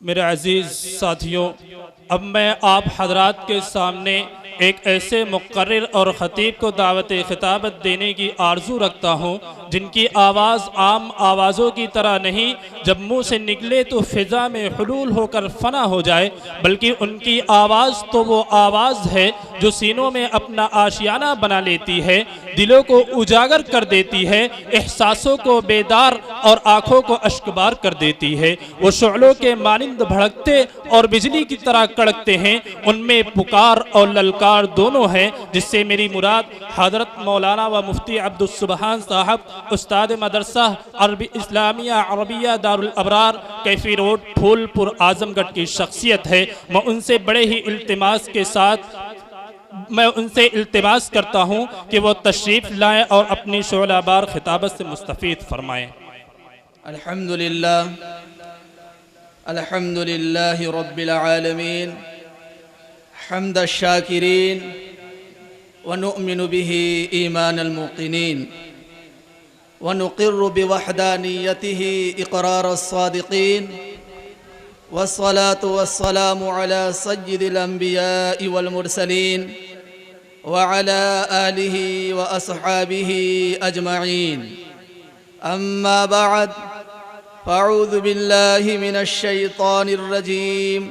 मेरे अजीज़ साथियों, अब मैं आप हजरात के सामने एक ऐसे मुक़र्रिर और ख़तीब को दावत ख़िताबत देने की आरज़ू रखता हूँ जिनकी आवाज़ आम आवाज़ों की तरह नहीं, जब मुँह से निकले तो फ़िज़ा में हुलूल होकर फ़ना हो जाए, बल्कि उनकी आवाज़ तो वो आवाज़ है जो सीनों में अपना आशियाना बना लेती है, दिलों को उजागर कर देती है, एहसासों को बेदार और आँखों को अश्कबार कर देती है। वो शुअलों के मानिंद भड़कते और बिजली की तरह कड़कते हैं, उनमें पुकार और ललकार दोनों हैं, जिससे मेरी मुराद हज़रत मौलाना व मुफ्ती अब्दुल सुबहान साहब, उस्ताद मदरसा अरबी इस्लामिया अरबिया दारुल अबरार, कैफी रोड, फूलपुर, आजमगढ़ की शख्सियत है। मैं उनसे बड़े ही इल्तिमास करता हूँ कि वो तशरीफ़ लाएँ और अपनी शोलाबार खिताबत से मुस्तफ़ीद फरमाएँ। अल्हम्दुलिल्लाह अल्हम्दुलिल्लाहि रब्बिल आलमीन हम्द शाकिरीन व नुअमिनु बिही ईमान अलमुक़िनीन व नुक़िर्रु बिवहदानियतिही इक़रार अस्सादिक़ीन वस्सलातु वस्सलामु अला सय्यिदिल अंबियाइ वल मुरसलीन व अला आलिहि व अस्हाबिहि अजमईन। अम्मा बअद, फ़अऊज़ु बिल्लाहि मिनश शैतानिर रजीम।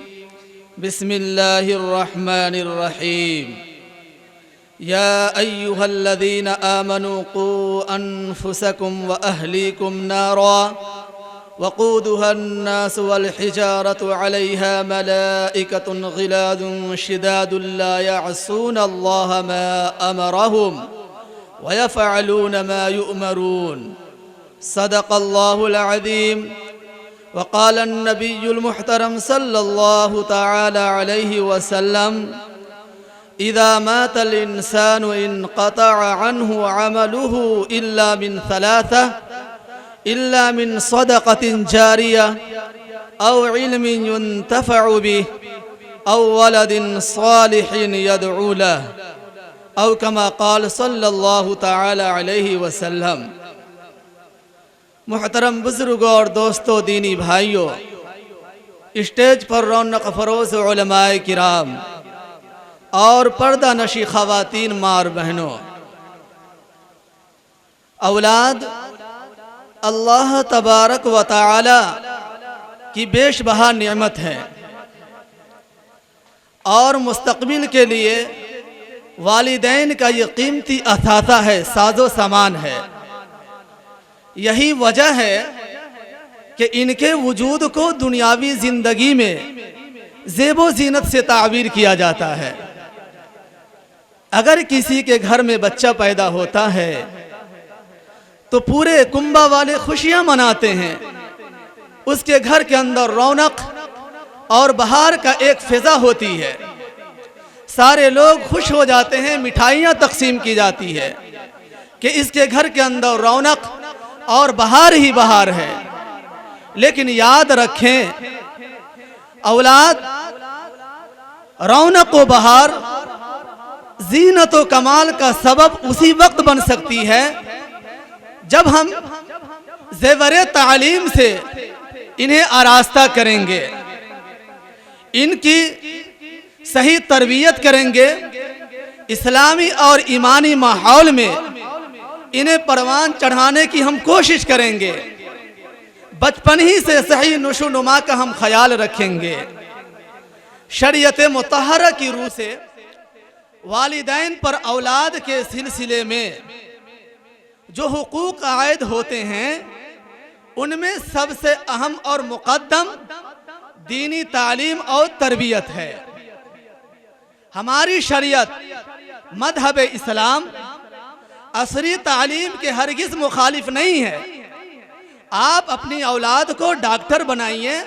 बिस्मिल्लाहिर रहमानिर रहीम। या अय्युहल्लज़ीना आमनू क़ू अन्फुसकुम व अहलीकुम नारा वक़ूदुहा अन्नास वल हिजारतु अलैहा मलाइकतुन ग़िलाज़ुन शिदादुन ला यअसूना अल्लाह मा अमरहुम व यफ़अलूना मा युअमरून। सदक़ल्लाहुल अज़ीम। वक़ाल अन्नबियुल मुहतरम सल्लल्लाहु तआला अलैहि वसल्लम इज़ा मातल इंसानु इन्क़तअ अन्हु अमलुहु इल्ला मिन सलासा इल्ला मिन सदक़तिन जारिया औ इल्मिन युन्तफ़अु बिही औ वलदिन सालिहिन यदअू लहु औ कमा क़ाल सल्लल्लाहु तआला अलैहि वसल्लम। मुहतरम बुजुर्गों और दोस्तों, दीनी भाइयों, स्टेज पर रौनक फरोज़ उलमाए किराम और पर्दा नशी ख़वातीन मार बहनों, औलाद अल्लाह तबारक व तआला की बेशबहा नेमत है और मुस्तक़बिल के लिए वालिदैन का ये कीमती असासा है, साजो सामान है। यही वजह है कि इनके वजूद को दुनियावी ज़िंदगी में ज़ेबो ज़ीनत से ताबीर किया जाता है। अगर किसी के घर में बच्चा पैदा होता है तो पूरे कुंबा वाले खुशियां मनाते हैं, उसके घर के अंदर रौनक और बहार का एक फिजा होती है, सारे लोग खुश हो जाते हैं, मिठाइयाँ तकसीम की जाती है कि इसके घर के अंदर रौनक और बहार ही बहार है। लेकिन याद रखें, औलाद रौनक व बहार, जीनत व कमाल का सबब उसी वक्त बन सकती है जब हम ज़ेवरे तालीम से इन्हें आरास्ता करेंगे, इनकी सही तरबियत करेंगे, इस्लामी और ईमानी माहौल में इन्हें परवान चढ़ाने की हम कोशिश करेंगे, बचपन ही से सही नशोनुमा का हम ख्याल रखेंगे। शरीयत मुतहरा की रूह से वालिदैन पर औलाद के सिलसिले में जो हुकूक आयद होते हैं, उनमें सबसे अहम और मुक़द्दम दीनी तालीम और तरबियत है। हमारी शरीयत मज़हब इस्लाम असरी तालीम के हरगिज़ मुखालिफ नहीं है। आप अपनी औलाद को डॉक्टर बनाइए,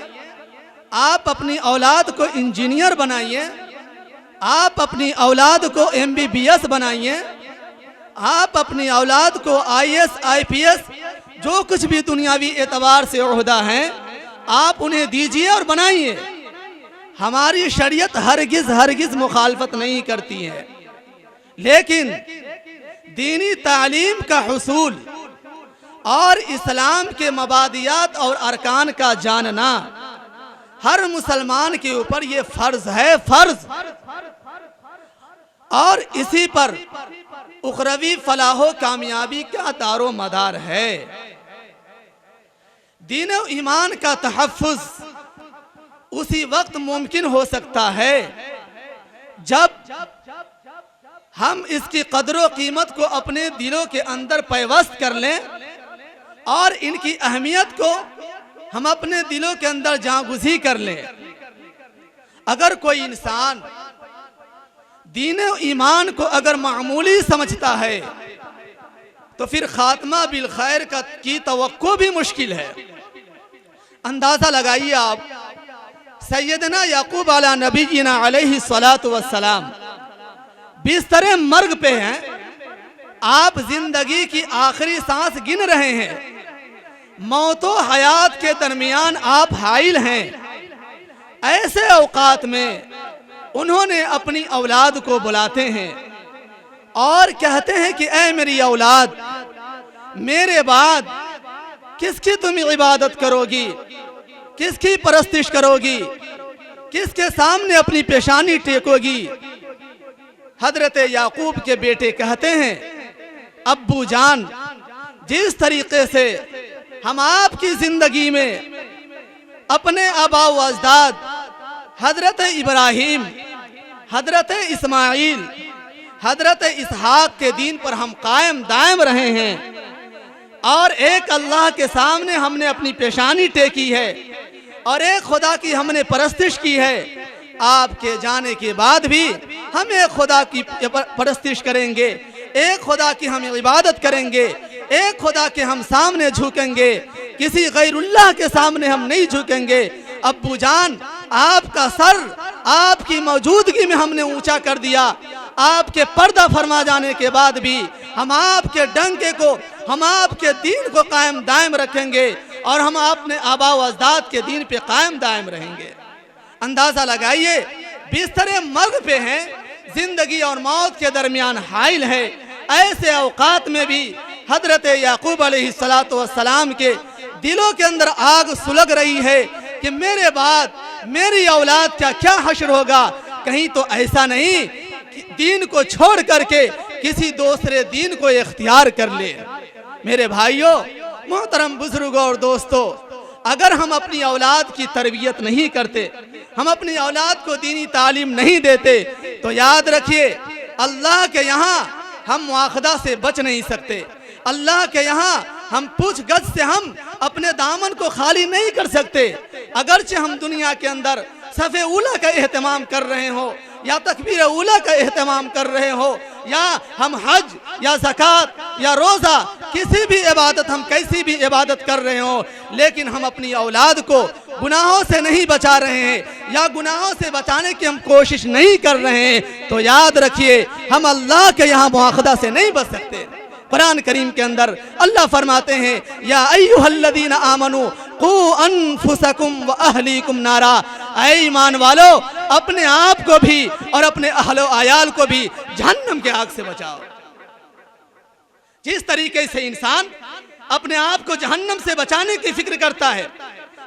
आप अपनी औलाद को इंजीनियर बनाइए, आप अपनी औलाद को MBBS बनाइए, आप अपनी औलाद को IAS IPS जो कुछ भी दुनियावी एतबार से ओहदा हैं, आप उन्हें दीजिए और बनाइए। हमारी शरीयत हरगिज़ मुखालफत नहीं करती है, लेकिन दीनी तालीम का हुसूल और इस्लाम के मबादियात और अरकान का जानना हर मुसलमान के ऊपर ये फर्ज है, फर्ज। और इसी पर उखरवी फलाहो कामयाबी का दारो मदार है। दीन और ईमान का तहफ़्फ़ुज़ उसी वक्त मुमकिन हो सकता है जब हम इसकी कदर कीमत को अपने दिलों के अंदर पैवस्त कर लें और इनकी अहमियत को हम अपने दिलों के अंदर जागुज़ी कर लें। अगर कोई इंसान दीन और ईमान को अगर मामूली समझता है तो फिर खात्मा बिल खैर की तवक्को भी मुश्किल है। अंदाज़ा लगाइए आप, सैयदना याकूब अला नबीना अलैहि सलातु वस्सलाम बिस्तरे मर्ग पे हैं, आप जिंदगी की आखिरी सांस गिन रहे हैं, मौतो हयात के दरमियान आप हाइल हैं। ऐसे औकात में उन्होंने अपनी औलाद को बुलाते हैं और कहते हैं कि ऐ मेरी औलाद, मेरे बाद किसकी तुम इबादत करोगी, किसकी परस्तिश करोगी, किसके सामने अपनी पेशानी टेकोगी। हजरत याकूब के बेटे कहते हैं, अब्बू जान, जिस तरीके से हम आपकी जिंदगी में अपने आबा व अजदाद हजरत इब्राहिम, हजरत इस्माइल, हजरत इसहाक के दीन पर हम कायम दायम रहे हैं और एक अल्लाह के सामने हमने अपनी पेशानी टेकी है और एक खुदा की हमने परस्तिश की है, आपके जाने के बाद भी हम एक खुदा की परस्तिश करेंगे, एक खुदा की हम इबादत करेंगे, एक खुदा के हम सामने झुकेंगे, किसी गैरुल्लाह के सामने हम नहीं झुकेंगे। अब्बू जान, आपका सर आपकी मौजूदगी में हमने ऊंचा कर दिया, आपके पर्दा फरमा जाने के बाद भी हम आपके डंके को, हम आपके दीन को कायम दायम रखेंगे और हम अपने आबा व अजदाद के दीन पे कायम दायम रहेंगे। अंदाजा लगाइए, बिस्तरे मर्ग पे हैं, जिंदगी और मौत के दरमियान हाइल है। ऐसे औकात में भी हजरत याकूब अलैहिस्सलातु वस्सलाम के दिलों के अंदर आग सुलग रही है कि मेरे बाद मेरी औलाद का क्या हश्र होगा। कहीं तो ऐसा नहीं कि दीन को छोड़ करके किसी दूसरे दीन को इख्तियार कर ले। मेरे भाइयों, मोहतरम बुजुर्गों और दोस्तों, अगर हम अपनी औलाद की तरबियत नहीं करते, हम अपनी औलाद को दीनी तालीम नहीं देते, तो याद रखिए अल्लाह के यहाँ हम मुआखदा से बच नहीं सकते। अल्लाह के यहाँ हम पूछ गज से हम अपने दामन को खाली नहीं कर सकते। अगरचे हम दुनिया के अंदर सफ़े उला का एहतमाम कर रहे हो या तकबीर उला का एहतमाम कर रहे हो या हम हज या ज़कात या रोज़ा किसी भी इबादत, हम कैसी भी इबादत कर रहे हो, लेकिन हम अपनी औलाद को गुनाहों से नहीं बचा रहे हैं या गुनाहों से बचाने की हम कोशिश नहीं कर रहे हैं, तो याद रखिए हम अल्लाह के यहाँ मुआखदा से नहीं बच सकते। कुरान करीम के अंदर अल्लाह फरमाते हैं, या अय्युहल्लज़ीना आमनू कू अनफुसकुम व अहलीकुम नारा, ऐ ईमान वालो, अपने आप को भी और अपने अहलो आयाल को भी जहन्नम के आग से बचाओ। जिस तरीके से इंसान अपने आप को जहन्नम से बचाने की फिक्र करता है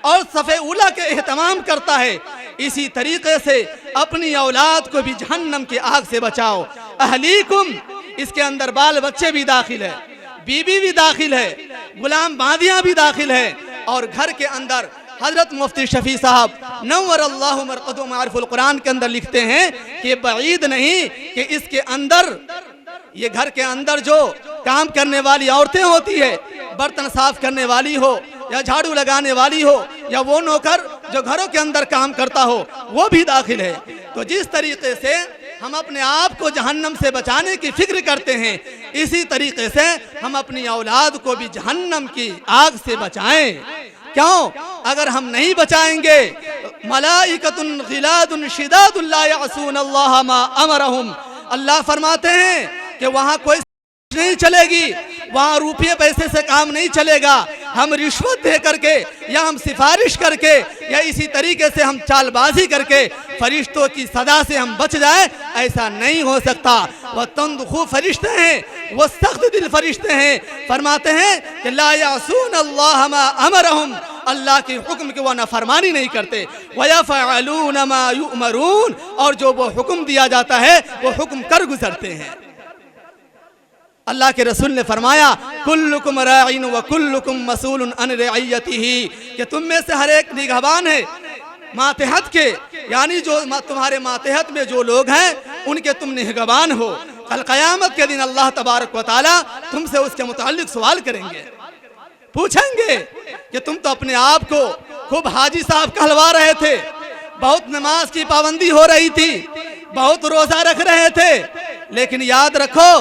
और सफ़े उला के एहतमाम करता है, इसी तरीके से अपनी औलाद को भी जहन्नम की आग से बचाओ। अहलीकुम, इसके अंदर बाल बच्चे भी दाखिल है, बीबी भी दाखिल है, गुलाम बांदियां भी दाखिल है और घर के अंदर हजरत मुफ्ती शफी साहब नव्वरल्लाहु मरक़दहु मारिफुल कुरान के अंदर लिखते हैं कि बईद नहीं कि इसके अंदर, ये घर के अंदर जो काम करने वाली औरतें होती है, बर्तन साफ करने वाली हो या झाड़ू लगाने वाली हो या वो नौकर जो घरों के अंदर काम करता हो, वो भी दाखिल है। तो जिस तरीके से हम अपने आप को जहन्नम से बचाने की फिक्र करते हैं, इसी तरीके से हम अपनी औलाद को भी जहन्नम की आग से बचाएं। क्यों? अगर हम नहीं बचाएंगे, मलाइकतुन गिलादुन शिदादुन ला यअसून अल्लाह मा अमरहुम, अल्लाह फरमाते हैं कि वहाँ कोई नहीं चलेगी, वहाँ रुपये पैसे से काम नहीं चलेगा। हम रिश्वत दे करके या हम सिफारिश करके या इसी तरीके से हम चालबाजी करके फरिश्तों की सदा से हम बच जाए, ऐसा नहीं हो सकता। वह तंदुखू फरिश्ते हैं, वो सख्त दिल फरिश्ते हैं। फरमाते हैं कि ला यासून अल्लाह मा अमरहुम, अल्लाह के हुक्म की वह नाफरमानी नहीं करते। वयफ़अलून मा युअमरून, और जो वो हुक्म दिया जाता है वो हुक्म कर गुजरते हैं। अल्लाह के रसूल ने फरमाया कुल्लुकुम राइन व कुल्लुकुम मसूलुन अन रइयतिही, कि तुम में से हर एक निगहबान है मातहत के, यानी जो तुम्हारे मातहत में जो लोग हैं उनके तुम निगहबान हो। कल क़यामत के दिन अल्लाह तबारक व तआला तुमसे उसके मुताल्लिक सवाल करेंगे, पूछेंगे कि तुम तो अपने आप को खूब हाजी साहब कहलवा रहे थे, बहुत नमाज की पाबंदी हो रही थी, बहुत रोजा रख रहे थे, लेकिन याद रखो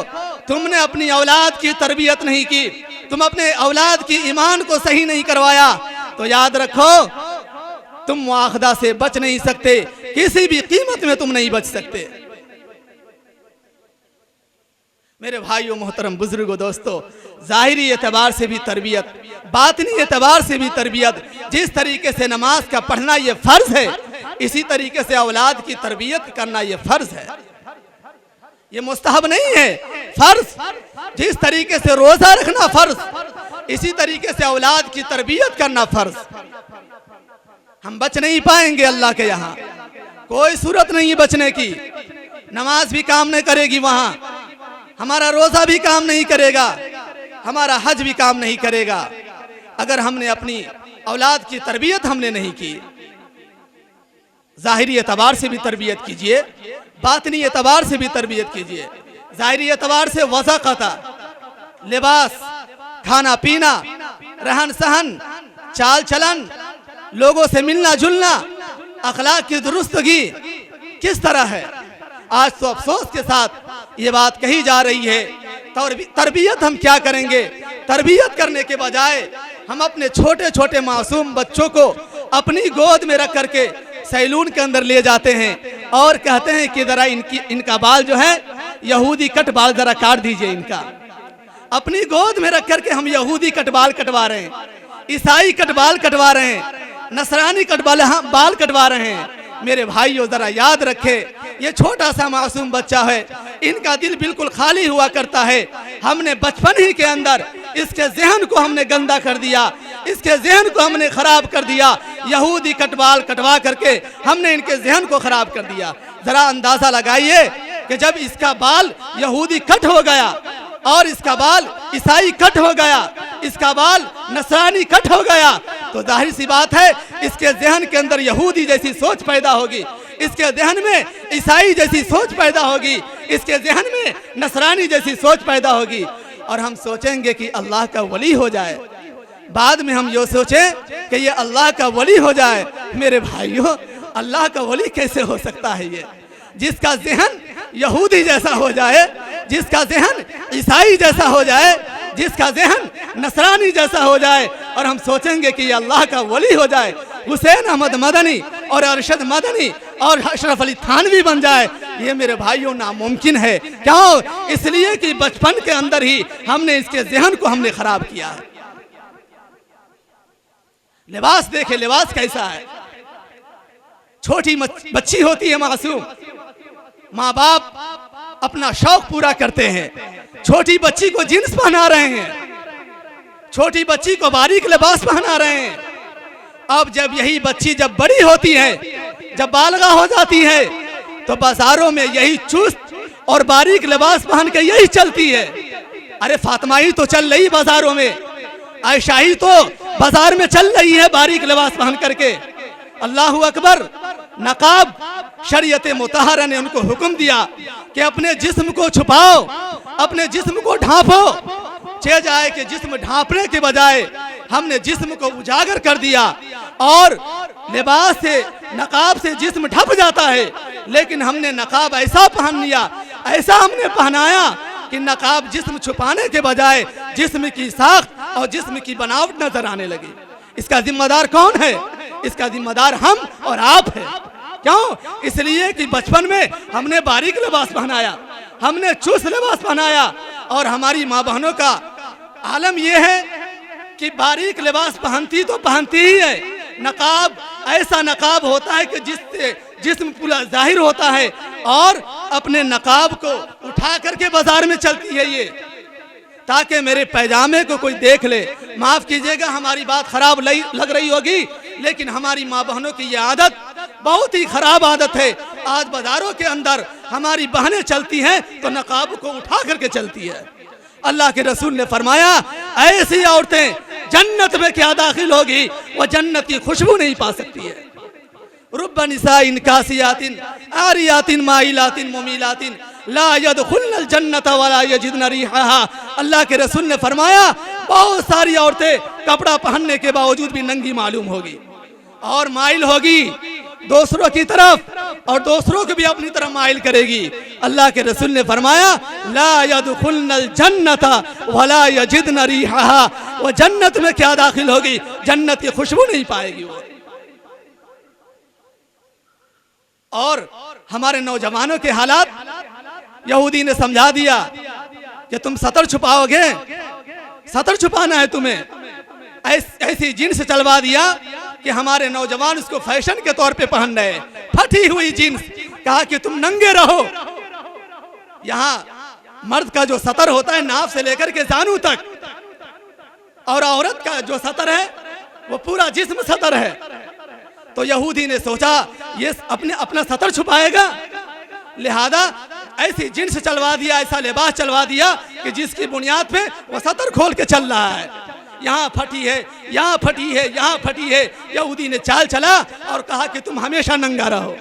तुमने अपनी औलाद की तरबियत नहीं की, तुम अपने औलाद की ईमान को सही नहीं करवाया, तो याद रखो तुम मुआखदा से बच नहीं सकते, किसी भी कीमत में तुम नहीं बच सकते। मेरे भाइयों, मोहतरम बुजुर्गों, दोस्तों, ज़ाहिरी एतबार से भी तरबियत, बातिनी एतबार से भी तरबियत, जिस तरीके से नमाज का पढ़ना ये फर्ज है, इसी तरीके से औलाद की तरबियत करना ये फर्ज है, ये मुस्तहब नहीं है, फर्ज। जिस तरीके से रोजा रखना फर्ज, इसी तरीके से औलाद की तरबियत करना फर्ज। हम बच नहीं पाएंगे अल्लाह के यहाँ, कोई सूरत नहीं बचने की। नमाज भी काम नहीं करेगी वहाँ, हमारा रोजा भी काम नहीं करेगा, हमारा हज भी काम नहीं करेगा, अगर हमने अपनी औलाद की तरबियत हमने नहीं की। ज़ाहिरी एतबार से भी तरबियत कीजिए, बातिनी एतबार से भी तरबियत कीजिए। ज़ाहिरी एतबार से वज़ाक़ता, लिबास, खाना पीना, रहन सहन, चाल चलन, लोगों से मिलना जुलना, अखलाक की दुरुस्तगी किस तरह है। आज तो अफसोस के साथ ये बात कही जा रही है, तरबियत हम क्या करेंगे। तरबियत करने के बजाय हम अपने छोटे छोटे मासूम बच्चों को अपनी गोद में रख करके सैलून के अंदर ले जाते हैं और कहते हैं कि जरा इनका बाल जो है यहूदी कट बाल जरा काट दीजिए इनका। अपनी गोद में रख करके हम यहूदी कट बाल कटवा रहे हैं, ईसाई कट बाल कटवा रहे हैं, नसरानी कट बाल कटवा रहे हैं। मेरे भाइयों, जरा याद रखें, ये छोटा सा मासूम बच्चा है, इनका दिल बिल्कुल खाली हुआ करता है। हमने बचपन ही के अंदर इसके जहन को हमने गंदा कर दिया, इसके जहन को हमने खराब कर दिया, यहूदी कटबाल कटवा करके हमने इनके जहन को खराब कर दिया। जरा अंदाजा लगाइए कि जब इसका बाल यहूदी कट हो गया और इसका बाल ईसाई कट हो गया, इसका बाल नसरानी कट हो गया, तो जाहिर सी बात है इसके जहन के अंदर यहूदी जैसी सोच पैदा होगी, इसके जहन में ईसाई जैसी सोच पैदा होगी, इसके जहन में नसरानी जैसी सोच पैदा होगी, और हम सोचेंगे कि अल्लाह का वली हो जाए। बाद में हम ये सोचें कि ये अल्लाह का वली हो जाए। मेरे भाइयों, अल्लाह का वली कैसे हो सकता है ये, जिसका जहन यहूदी जैसा हो जाए, जिसका जहन ईसाई जैसा हो जाए, जिसका जहन नसरानी जैसा हो जाए, और हम सोचेंगे कि ये अल्लाह का वली हो जाए। हुसैन अहमद मदनी और अरशद मदनी और अशरफ अली थानवी बन जाए, ये मेरे भाइयों नामुमकिन है। क्यों? इसलिए कि बचपन के अंदर ही हमने इसके जहन को हमने खराब किया है। लिबास देखे, लिबास कैसा है। छोटी बच्ची होती है मासूम, माँ बाप अपना शौक पूरा करते हैं, छोटी बच्ची को जींस पहना रहे हैं, छोटी बच्ची को बारीक लिबास पहना रहे हैं। अब जब यही बच्ची जब बड़ी होती है, जब बालगा हो जाती है, तो बाजारों में यही चुस्त और बारीक लिबास पहन के यही चलती है। अरे फातिमा ही तो चल रही बाजारों में, आयशा ही तो बाजार में चल रही है बारीक लिबास पहन करके। अल्लाहू अकबर। नकाब शरीयत मुतहरा ने उनको हुक्म दिया कि अपने जिस्म को छुपाओ, अपने जिस्म को ढांपो। चे जाए कि जिस्म ढांपने के बजाय हमने जिस्म को उजागर कर दिया, और लिबास से नकाब से जिस्म ढक जाता है, लेकिन हमने नकाब ऐसा पहन लिया, ऐसा हमने पहनाया कि नकाब जिस्म छुपाने के बजाय जिस्म की साख्त और जिस्म की बनावट नजर आने लगी। इसका जिम्मेदार कौन है? इसका जिम्मेदार हम और आप है। क्यों? इसलिए कि बचपन में हमने बारीक लिबास पहनाया, हमने चुस्त लिबास पहनाया, और हमारी माँ बहनों का आलम यह है कि बारीक लिबास पहनती तो पहनती ही है। नकाब ऐसा नकाब होता है कि जिससे जिस्म पूरा जाहिर होता है, और अपने नकाब को उठा करके बाजार में चलती है ये, ताकि मेरे पैजामे को कोई देख ले। माफ़ कीजिएगा, हमारी बात खराब लग रही होगी, लेकिन हमारी माँ बहनों की ये आदत बहुत ही खराब आदत है। आज बाजारों के अंदर हमारी बहनें चलती हैं तो नकाब को उठा करके चलती है। अल्लाह के रसूल ने फरमाया, ऐसी औरतें जन्नत में क्या दाखिल होगी, वह जन्नत की खुशबू नहीं पा सकती है। रुब्बा निसाइन कासियातिन आरियातिन माइलातिन मुमीलातिन ला यदखुलनल जन्नत वला यजिदन रिहाहा। अल्लाह के रसूल ने फरमाया, बहुत सारी औरतें कपड़ा पहनने के बावजूद भी नंगी मालूम होगी और माइल होगी दूसरों की तरफ और दूसरों को भी अपनी तरफ माइल करेगी। अल्लाह के रसूल ने फरमाया, ला यदखुलनल जन्नत वला यजिदन रिहाहा। वो जन्नत में क्या दाखिल होगी, जन्नत की खुशबू नहीं पाएगी वो। और हमारे नौजवानों के हालात यहूदी ने समझा दिया कि तुम सतर छुपाओगे, सतर छुपाना है तुम्हें। ऐसी जीन्स चलवा दिया कि हमारे नौजवान उसको फैशन के तौर पे पहन रहे, फटी हुई जीन्स। कहा कि तुम नंगे रहो। यहाँ मर्द का जो सतर होता है नाफ से लेकर के जानू तक, और औरत का जो सतर है वो पूरा जिस्म सतर है। तो यहूदी ने सोचा ये अपना सतर छुपाएगा, लिहाजा ऐसी जीन्स चलवा दिया, ऐसा लिबास चलवा दिया कि जिसकी बुनियाद पे वो सतर खोल के चल रहा है। यहाँ फटी है, यहाँ फटी है, यहाँ फटी है। यहूदी ने चाल चला और कहा कि तुम हमेशा नंगा रहो।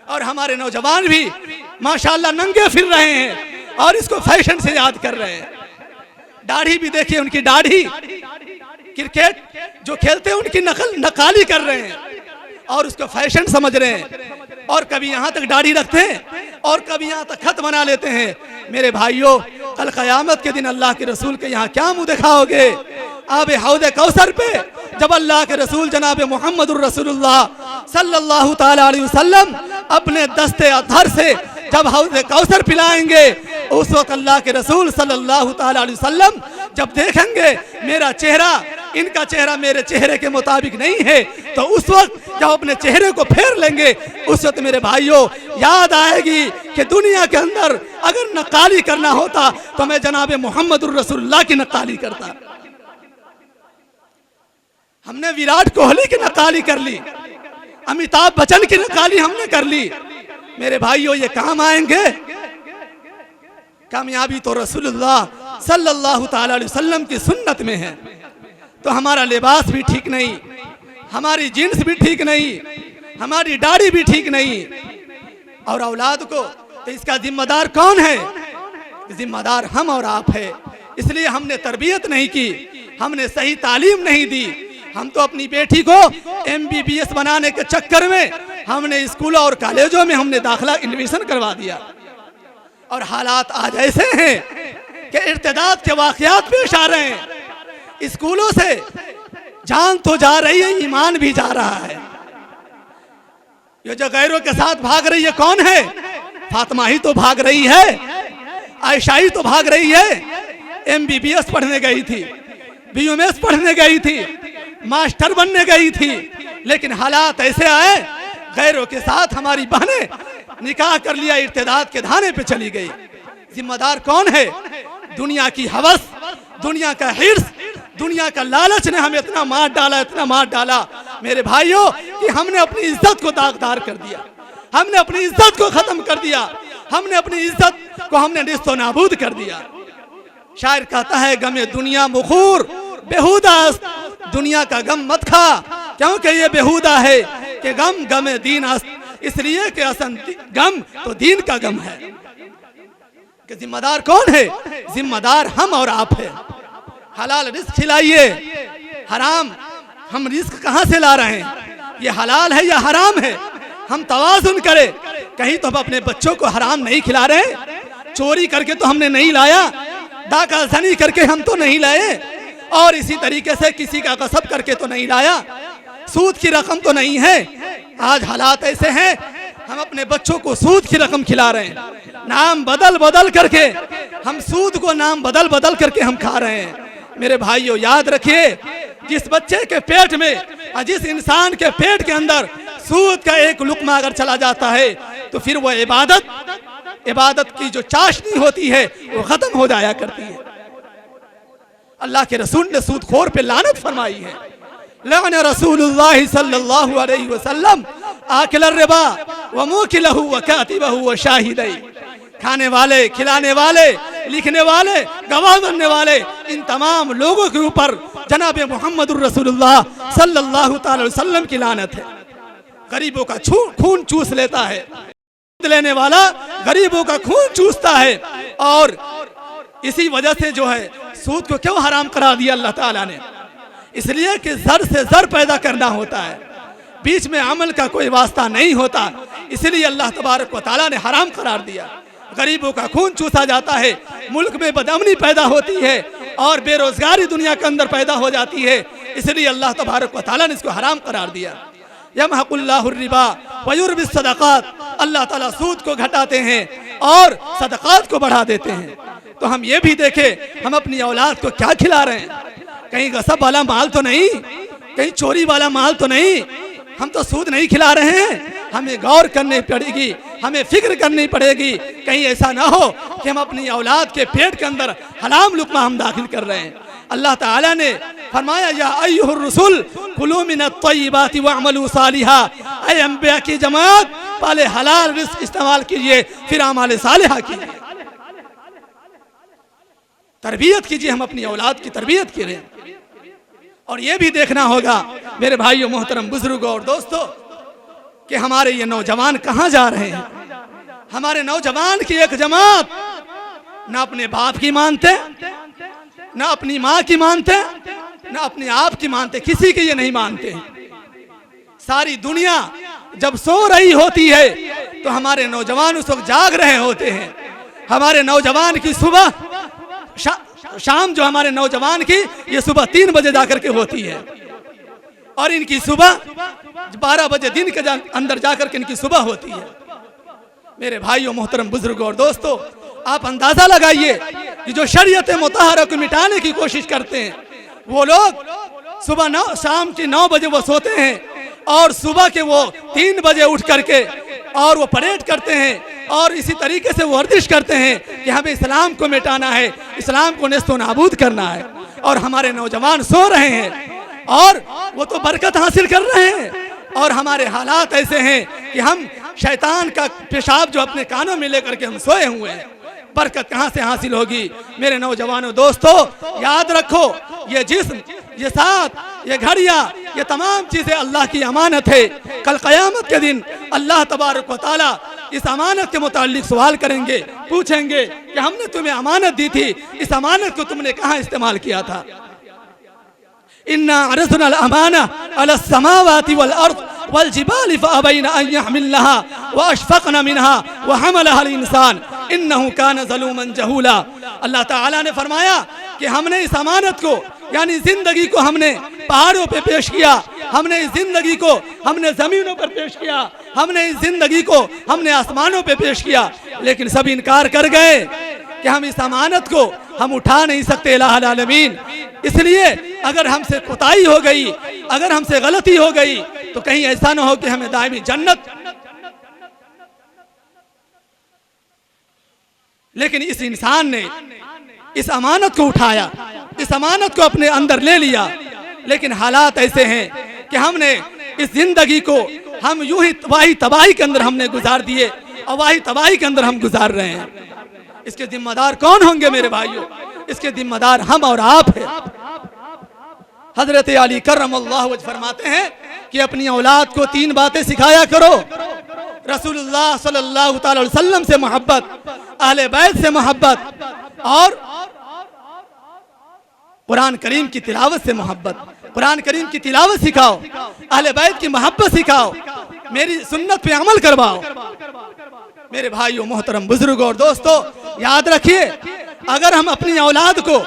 और हमारे नौजवान भी माशाल्लाह नंगे फिर रहे हैं और इसको फैशन से याद कर रहे हैं। दाढ़ी भी देखिए, उनकी दाढ़ी, क्रिकेट जो खेलते हैं उनकी नकाली कर रहे हैं और उसको फैशन समझ रहे हैं। और कभी यहाँ तक दाढ़ी रखते हैं और कभी यहाँ तक खत बना लेते हैं। मेरे भाइयों, कल क़यामत के दिन अल्लाह के रसूल के यहाँ क्या मुँह दिखाओगे? आब हौद कौसर पे जब अल्लाह के रसूल जनाब मोहम्मदुर रसूलुल्लाह सल्लल्लाहु ताला अलैहि वसल्लम अपने दस्ते अतहर से जब हौद कौसर पिलाएंगे, उस वक्त अल्लाह के रसूल सल्लल्लाहु ताला अलैहि वसल्लम जब देखेंगे मेरा चेहरा इनका चेहरा मेरे चेहरे के मुताबिक नहीं है, तो उस वक्त जब अपने चेहरे को फेर लेंगे, उस वक्त मेरे भाइयों याद आएगी कि दुनिया के अंदर अगर नकाली करना होता तो मैं जनाब मोहम्मदुर रसूलुल्लाह की नकाली करता। हमने विराट कोहली की नकाली कर ली, अमिताभ बच्चन की नकाली हमने कर ली। मेरे भाइयों, ये काम आएंगे? कामयाबी तो रसूलुल्लाह सल्लल्लाहु ताला अलैहि वसल्लम की सुन्नत में है। तो हमारा लिबास भी ठीक नहीं, हमारी जीन्स भी ठीक नहीं, हमारी दाढ़ी भी ठीक नहीं। और औलाद को तो इसका जिम्मेदार कौन है? जिम्मेदार हम और आप है। इसलिए हमने तरबियत नहीं की, हमने सही तालीम नहीं दी। हम तो अपनी बेटी को MBBS बनाने के चक्कर में हमने स्कूलों और कॉलेजों में हमने दाखिला एडमिशन करवा दिया। और हालात आज ऐसे हैं कि इर्तिदाद के वाक़यात पेश आ रहे हैं। स्कूलों से जान तो जा रही है, ईमान भी जा रहा है। ये जो गैरों के साथ भाग रही है कौन है? फातिमा ही तो भाग रही है, आयशा ही तो भाग रही है। MBBS पढ़ने गई थी, BMS पढ़ने गई थी, मास्टर बनने गई थी, लेकिन हालात ऐसे आए गैरों के साथ हमारी बहनें निकाह कर लिया, इर्तिदाद के धाने पे चली गई। जिम्मेदार कौन है? दुनिया की हवस, दुनिया का हिर्स, दुनिया का लालच ने हमें इतना मार डाला, इतना मार डाला मेरे भाइयों कि हमने अपनी इज्जत को दागदार कर दिया, हमने अपनी इज्जत को खत्म कर दिया, हमने अपनी इज्जत को हमने निस्तो नाबूद कर दिया। शायर कहता है, गमे दुनिया मुखूर बेहुदा, दुनिया का गम मत खा क्योंकि ये बेहुदा है कि गम गमे दीन अस्त, इसलिए कि असन गम तो दीन का गम है। कि जिम्मेदार कौन है? जिम्मेदार हम और आप है। हलाल रिस्क खिलाइए, हराम हम रिस्क कहाँ से ला रहे हैं? ये हलाल है या हराम है? हम तवाज़ुन करें। कहीं तो हम अपने बच्चों को हराम नहीं खिला रहे, चोरी करके तो हमने नहीं लाया, डाका ज़नी करके हम तो नहीं लाए, और इसी तरीके से किसी का गसब करके तो नहीं लाया, सूद की रकम तो नहीं है। आज हालात ऐसे हैं, हम अपने बच्चों को सूद की रकम खिला रहे हैं, नाम बदल बदल करके हम सूद को नाम बदल बदल करके हम खा रहे हैं। मेरे भाइयों, याद रखिए, जिस बच्चे के पेट में और जिस इंसान के पेट के अंदर सूद का एक लुक्मा अगर चला जाता है तो फिर वो इबादत की जो चाशनी होती है वो खत्म हो जाया करती है। अल्लाह के रसूल ने सूदखोर पे लानत फरमाई है। लान रसूलुल्लाह सल्लल्लाहु अलैहि वसल्लम आकिल रिबा व मुकिलहु व कातिबहु व शाहिदै। खाने वाले, खिलाने वाले, लिखने वाले, गवाह बनने वाले, इन तमाम लोगों के ऊपर जनाब मुहम्मदुर रसूलुल्लाह सल्लल्लाहु अलैहि वसल्लम की लानत है। गरीबों का खून चूस लेता है, लेने वाला गरीबों का खून चूसता है। और इसी वजह से जो है सूद को क्यों हराम करार दिया अल्लाह ताला ने? इसलिए कि जर से जर पैदा करना होता है, बीच में अमल का कोई वास्ता नहीं होता, इसलिए अल्लाह तबारक व तआला ने हराम करार दिया। गरीबों का खून चूसा जाता है, मुल्क में बदअमनी पैदा होती है और बेरोजगारी दुनिया के अंदर पैदा हो जाती है, इसलिए अल्लाह तबारक व तआला ने इसको हराम करार दिया। यमहकुल्लाहु रिबा व युर्बिस सदक़ात, अल्लाह ताला सूद को घटाते हैं और सदक़ात को बढ़ा देते हैं। तो हम ये भी देखें हम अपनी औलाद को क्या खिला रहे हैं। कहीं गसब वाला माल तो नहीं, कहीं चोरी वाला माल तो नहीं, हम तो सूद नहीं खिला रहे हैं। हमें गौर करनी पड़ेगी, हमें फिक्र करनी पड़ेगी, कहीं ऐसा ना हो कि हम अपनी औलाद के पेट के अंदर हराम लुक़मा हम दाखिल कर रहे हैं। अल्लाह ताला ने फरमाया या अय्युहर रसूल कुलू मिनत तय्यिबाति वअमलू सालिहा, ऐ अंबिया की जमात पहले हलाल रिज़्क़ इस्तेमाल कीजिए फिर अमाल सालिहा कीजिए। तरबियत कीजिए, हम अपनी औलाद की तरबियत करें। और ये भी देखना होगा मेरे भाइयों, मोहतरम बुजुर्गों और दोस्तों कि हमारे ये नौजवान कहाँ जा रहे हैं। हमारे नौजवान की एक जमात ना अपने बाप की मानते, ना अपनी माँ की मानते, ना अपने आप की मानते, किसी की ये नहीं मानते। सारी दुनिया जब सो रही होती है तो हमारे नौजवान उस वक्त जाग रहे होते हैं। हमारे नौजवान की सुबह शाम जो हमारे नौजवान की ये सुबह 3 बजे जाकर के होती है और इनकी सुबह 12 बजे दिन के अंदर जाकर के इनकी सुबह होती है। मेरे भाइयों, मोहतरम बुजुर्गों और दोस्तों, आप अंदाजा लगाइए कि जो शरीयत मुतहरा को मिटाने की कोशिश करते हैं वो लोग सुबह शाम के 9 बजे वो सोते हैं और सुबह के वो 3 बजे उठ करके और वो परेड करते हैं और इसी तरीके से वर्जिश करते हैं कि हमें इस्लाम को मिटाना है, इस्लाम को नेस्तो नाबूद करना है। और हमारे नौजवान सो रहे हैं और वो तो बरकत हासिल कर रहे हैं और हमारे हालात ऐसे हैं कि हम शैतान का पेशाब जो अपने कानों में लेकर के हम सोए हुए हैं। बरकत कहाँ से हासिल होगी? मेरे नौजवानों दोस्तों, याद रखो ये जिस्म, ये साथ, ये घड़ियाँ, ये तमाम चीज़ें अल्लाह की अमानत है। कल क़यामत के दिन अल्लाह तबारक व तआला इस अमानत के मुताल्लिक सवाल करेंगे, पूछेंगे कि हमने तुम्हें अमानत दी थी, इस अमानत को तुमने कहाँ इस्तेमाल किया था। इन्ना अरज़नल अमाना अलस समावाति वल अर्द वल जिबाल फअबैना अन यहमिलनहा व अशफक़ना मिनहा व हमलहल इंसान इन्नहु कान ज़लूमन जहूला। अल्लाह ताला ने फरमाया कि हमने इस अमानत को यानी जिंदगी को हमने पहाड़ों पे पेश किया, हमने इस जिंदगी को हमने जमीनों पर पेश किया, हमने इस जिंदगी को हमने आसमानों पे पेश किया, लेकिन सब इनकार कर गए कि हम इस अमानत को हम उठा नहीं सकते इलाहुल आलमीन। इसलिए अगर हमसे कोताही हो गई, अगर हमसे गलती हो गई तो कहीं ऐसा ना हो कि हमें दायमी जन्नत। लेकिन इस इंसान ने इस अमानत को उठाया, इस अमानत को अपने अंदर ले लिया, लेकिन हालात ऐसे हैं कि हमने इस जिंदगी को हम यूं ही वाही तबाही के अंदर हमने गुजार दिए और वाही तबाही के अंदर हम गुजार रहे हैं। इसके जिम्मेदार कौन होंगे मेरे भाइयों? इसके जिम्मेदार हम और आप हैं। हजरत अली करमल्लाहु वजह फरमाते हैं कि अपनी औलाद को 3 बातें सिखाया करो। रसूलुल्लाह सल्लल्लाहु अलैहि वसल्लम से मोहब्बत, अहले बैत से मोहब्बत और कुरान करीम की तिलावत से मोहब्बत। कुरान करीम की तिलावत सिखाओ, अहले बैत की मोहब्बत सिखाओ, मेरी सुन्नत पे अमल करवाओ। मेरे भाइयों, मोहतरम बुजुर्गों और दोस्तों, याद रखिए अगर हम अपनी औलाद को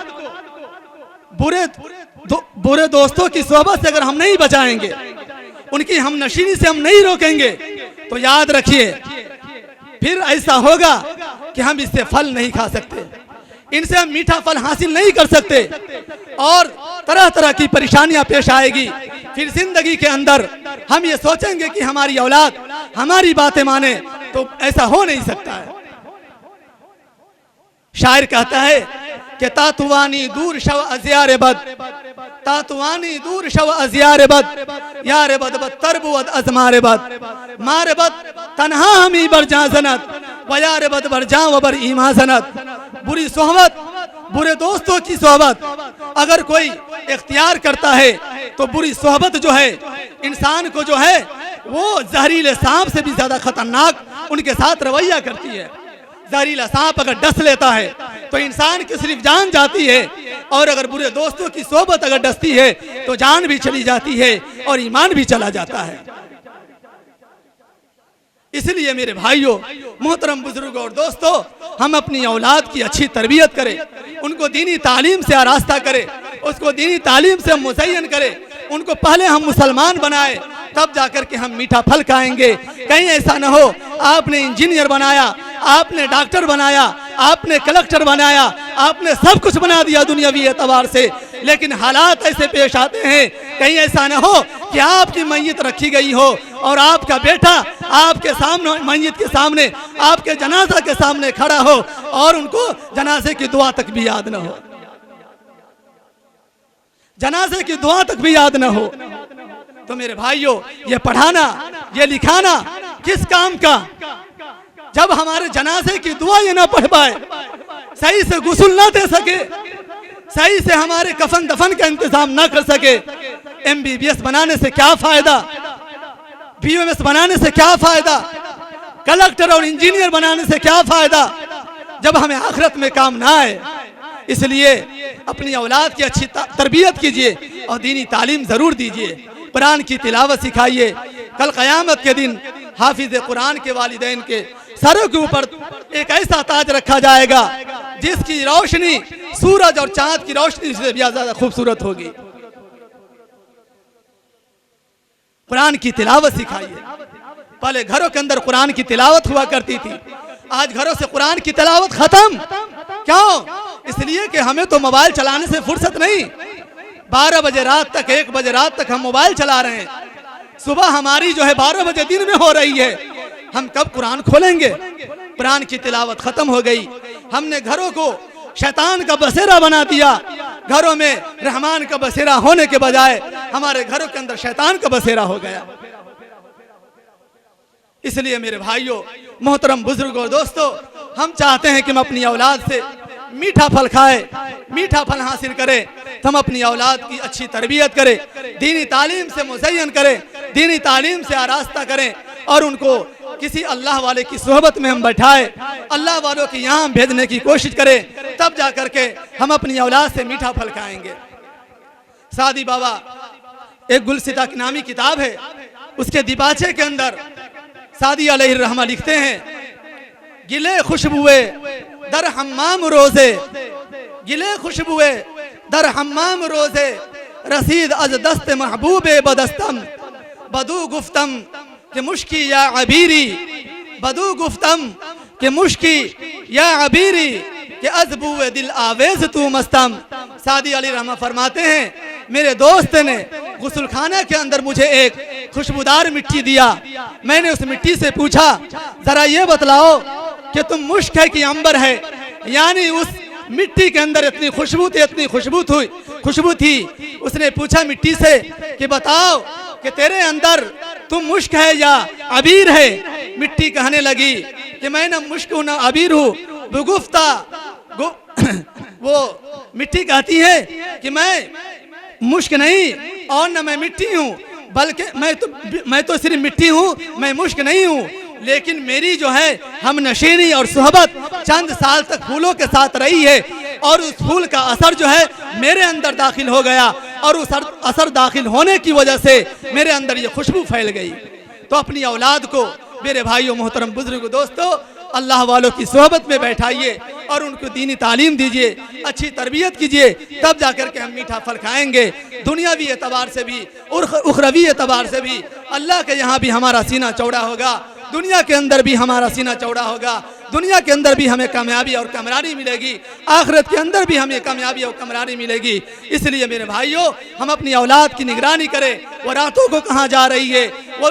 बुरे दोस्तों की सोहबत से अगर हम नहीं बचाएंगे, उनकी हम नशीनी से हम नहीं रोकेंगे, तो याद रखिए फिर ऐसा होगा कि हम इससे फल नहीं खा सकते, इनसे हम मीठा फल हासिल नहीं कर सकते और तरह तरह की परेशानियां पेश आएगी। फिर जिंदगी के अंदर हम ये सोचेंगे कि हमारी औलाद हमारी बातें माने, तो ऐसा हो नहीं सकता है। शायर कहता है कि तातुवानी दूर शव अजियार बद, तातुवानी दूर शव अजियार बद, यार बद बद तरबुद अजमार बद, मार बद तन्हा हमी बर जा जनत, व यार बद बर जा व बर ईमा जनत। बुरी सोहबत, बुरे दोस्तों की सोहबत अगर कोई इख्तियार करता है तो बुरी सोहबत जो है इंसान को जो है वो जहरीले सांप से भी ज्यादा खतरनाक उनके साथ रवैया करती है। जहरीला सांप अगर डस लेता है तो इंसान की सिर्फ जान जाती है, और अगर बुरे दोस्तों की सोहबत अगर डसती है तो जान भी चली जाती है और ईमान भी चला जाता है। इसलिए मेरे भाइयों, मोहतरम बुजुर्गों और दोस्तों, हम अपनी औलाद की अच्छी तरबियत करें, उनको दीनी तालीम से आरास्ता करें, उसको दीनी तालीम से हम मुज़य्यन करें, उनको पहले हम मुसलमान बनाए, तब जाकर के हम मीठा फल खाएंगे। कहीं ऐसा न हो आपने इंजीनियर बनाया, आपने डॉक्टर बनाया, आपने कलेक्टर बनाया, आपने सब कुछ बना दिया दुनियावी एतबार से, लेकिन हालात ऐसे पेश आते हैं, कहीं ऐसा न हो कि आपकी मैयत रखी गई हो और आपका बेटा आपके सामने, मैयत के सामने, आपके जनाजा के सामने खड़ा हो और उनको जनाजे की दुआ तक भी याद न हो, जनाजे की दुआ तक भी याद न हो। तो मेरे भाइयों, ये पढ़ाना, ये लिखाना किस काम का, जब हमारे जनाजे की दुआ ये ना पढ़ पाए, सही से गुस्ल ना दे सके, सही से हमारे कफन दफन का इंतजाम ना कर सके, MBBS बनाने से क्या फायदा, BMS बनाने से क्या फायदा, कलेक्टर और इंजीनियर बनाने से क्या फायदा, जब हमें आखिरत में काम ना आए। इसलिए अपनी औलाद की अच्छी तरबियत कीजिए और दीनी तालीम जरूर दीजिए, कुरान की तिलावत सिखाइए। कल क़यामत के दिन हाफिज कुरान के वालिदैन के सरों के ऊपर एक ऐसा ताज रखा जाएगा जिसकी रोशनी सूरज और चांद की रोशनी से भी ज्यादा खूबसूरत होगी। कुरान की तिलावत सिखाइए। पहले घरों के अंदर कुरान की तिलावत हुआ करती थी, आज घरों से कुरान की तिलावत खत्म। क्यों? इसलिए कि हमें तो मोबाइल चलाने से फुर्सत नहीं। 12 बजे रात तक, 1 बजे रात तक हम मोबाइल चला रहे हैं, सुबह हमारी जो है 12 बजे दिन में हो रही है, हम कब कुरान खोलेंगे? कुरान की तिलावत खत्म हो गई। हमने घरों को शैतान का बसेरा बना दिया, घरों में रहमान का बसेरा होने के बजाय हमारे घरों के अंदर शैतान का बसेरा हो गया। इसलिए मेरे भाइयों, मोहतरम बुजुर्गों और दोस्तों, हम चाहते हैं कि हम अपनी औलाद से मीठा फल खाए, मीठा फल हासिल करें, तो हम अपनी औलाद की अच्छी तरबियत करें, दीनी तालीम से मुज़य्यन करें, दीनी तालीम से आरास्ता करें और उनको किसी अल्लाह वाले की सोहबत में हम बैठाए, अल्लाह वालों के यहाँ हम भेजने की कोशिश करें, तब जा करके हम अपनी औलाद से मीठा फल खाएंगे। सादी बाबा एक गुलसिता की नामी किताब है, उसके दिबाचे के अंदर सादी अलैहिर्रहमा लिखते हैं, गिले खुशबुए दर हम्माम रोजे, गिले खुशबुए दर हम्माम रोजे, रसीद अज दस्त महबूबे बदस्तम, बदू गुफ्तम के मुश्की या अबीरी, बदू गुफ्तम के मुश्की या अबीरी के अजबुए दिल आवेज तू मस्तम। सादी अली रहमा फरमाते हैं, मेरे दोस्त ने गुस्ल खाना के अंदर मुझे एक खुशबूदार मिट्टी दिया, मैंने उस मिट्टी से पूछा, जरा ये बतलाओ कि तुम मुश्क है कि अंबर है? यानी उस मिट्टी के अंदर इतनी खुशबू थी, इतनी खुशबू थी। उसने पूछा मिट्टी से कि बताओ कि तेरे अंदर तुम मुश्क है या अबीर है? मिट्टी कहने लगी कि मैं न मुश्क हूं न अबीर हूं। बुगुफ्ता वो मिट्टी कहती है कि मैं मुश्क नहीं और न मैं मिट्टी हूँ, बल्कि मैं तो सिर्फ मिट्टी हूँ, मैं मुश्क नहीं हूँ। लेकिन मेरी जो है हम नशीनी और सोहबत चंद साल तक फूलों के साथ रही है और उस फूल का असर जो है मेरे अंदर दाखिल हो गया और उस असर दाखिल होने की वजह से मेरे अंदर ये खुशबू फैल गई। तो अपनी औलाद को मेरे भाइयों, मोहतरम बुजुर्ग दोस्तों, अल्लाह वालों की सोहबत में बैठाइए और उनको दीनी तालीम दीजिए, अच्छी तरबियत कीजिए, तब जाकर के हम मीठा फल खाएंगे। दुनियावी एतबार से भी और उखरवी एतबार से भी अल्लाह के यहाँ भी हमारा सीना चौड़ा होगा, दुनिया के अंदर भी हमारा सीना चौड़ा होगा, दुनिया के अंदर भी हमें कामयाबी और कमरानी मिलेगी, आखिरत के अंदर भी हमें कामयाबी और कमरानी मिलेगी। इसलिए मेरे भाइयों, हम अपनी औलाद की निगरानी करें, वो रातों को कहाँ जा रही है, वो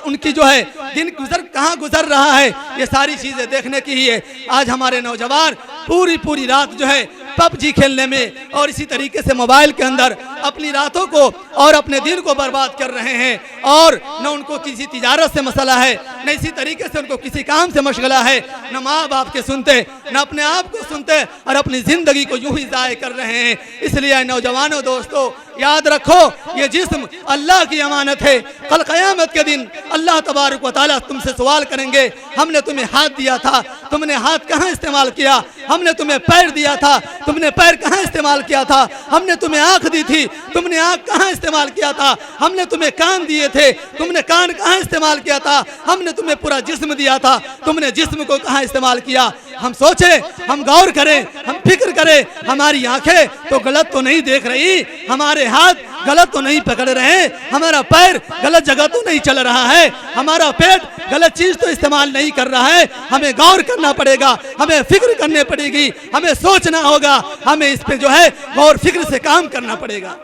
उनकी जो है दिन कहाँ गुजर रहा है, ये सारी चीज़ें देखने की ही है। आज हमारे नौजवान पूरी रात जो है पबजी खेलने में और इसी तरीके से मोबाइल के अंदर अपनी रातों को और अपने दिन को बर्बाद कर रहे हैं। और न उनको किसी तिजारत से मसला है, न इसी तरीके से उनको किसी काम से मशगला है, न माँ बाप के सुनते, न अपने आप को सुनते और अपनी ज़िंदगी को यूं ही ज़ाय कर रहे हैं। इसलिए नौजवानों दोस्तों, याद रखो ये जिस्म अल्लाह की अमानत है। कल क़यामत के दिन अल्लाह तबारक व तआला तुमसे सवाल करेंगे, हमने तुम्हें हाथ दिया था, तुमने हाथ कहाँ इस्तेमाल किया? हमने तुम्हें पैर दिया था, तुमने पैर कहाँ इस्तेमाल किया था? हमने तुम्हें आँख दी थी, तुमने आँख कहाँ इस्तेमाल किया था? हमने तुम्हें कान दिए थे, तुमने कान कहाँ इस्तेमाल किया था? हमने तुम्हें पूरा जिस्म दिया था, तुमने जिस्म को कहाँ इस्तेमाल किया? हम सोचें, हम गौर करें, हम फिक्र करें। हमारी आंखें तो गलत तो नहीं देख रही, हमारे हाथ गलत तो नहीं पकड़ रहे, हमारा पैर गलत जगह तो नहीं चल रहा है, हमारा पेट गलत चीज तो इस्तेमाल नहीं कर रहा है। हमें गौर करना पड़ेगा, हमें फिक्र करनी पड़ेगी, हमें सोचना होगा, हमें इस पे जो है गौर फिक्र से काम करना पड़ेगा।